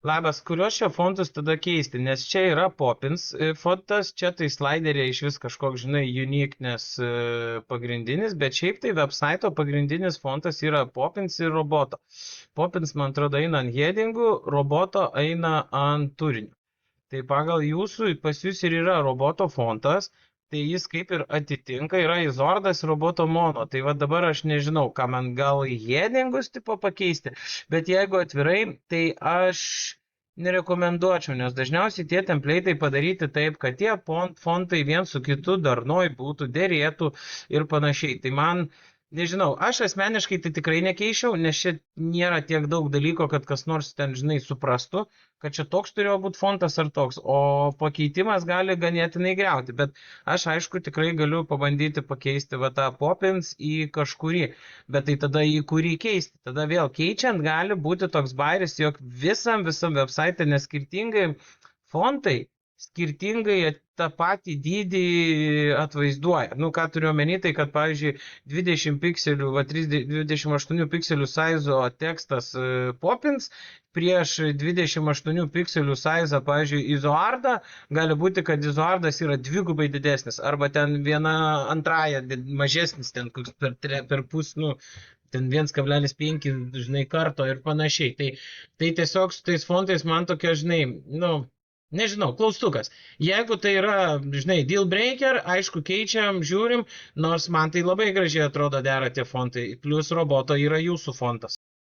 Labas, kuriuos čia fontus tada keisti, nes čia yra Poppins fontas, čia tai slaideriai iš vis kažkoks, žinai, uniqueness pagrindinis, bet šiaip tai website'o pagrindinis fontas yra Poppins ir Roboto. Poppins, man atrodo, eina ant headingų, Roboto eina ant turinio. Tai pagal jūsų, pas jūs ir yra Roboto fontas, tai jis kaip ir atitinka, yra Izordas Roboto mono. Tai va dabar aš nežinau, ką man gal į headingus tipo pakeisti, bet jeigu atvirai, tai aš nerekomenduočiau, nes dažniausiai tie template'ai padaryti taip, kad tie fontai viens su kitu darnoj būtų, derėtų ir panašiai. Tai man, nežinau, aš asmeniškai tai tikrai nekeičiau, nes čia nėra tiek daug dalyko, kad kas nors ten, žinai, suprastų, kad čia toks turėjo būti fontas ar toks, o pakeitimas gali ganėtinai griauti, bet aš aišku tikrai galiu pabandyti pakeisti va tą Poppins į kažkurį, bet tai tada į kurį keisti, tada vėl keičiant gali būti toks bairis, jog visam website, nes skirtingai fontai skirtingai tą patį dydį atvaizduoja. Nu, ką turiu omeny, tai kad, pavyzdžiui, 20 pikselių, 28 pikselių size tekstas Poppins prieš 28 pikselių size, pavyzdžiui, Izoardą, gali būti, kad Izoardas yra dvigubai didesnis, arba ten viena antraja mažesnis, ten per pus, nu, ten 1,5, žinai, karto ir panašiai. Tai tiesiog su tais fontais man tokia, žinai, nu, nežinau, klaustukas. Jeigu tai yra, žinai, deal breaker, aišku, keičiam, žiūrim, nors man tai labai gražiai atrodo dera tie fontai. Plius Roboto yra jūsų fontas.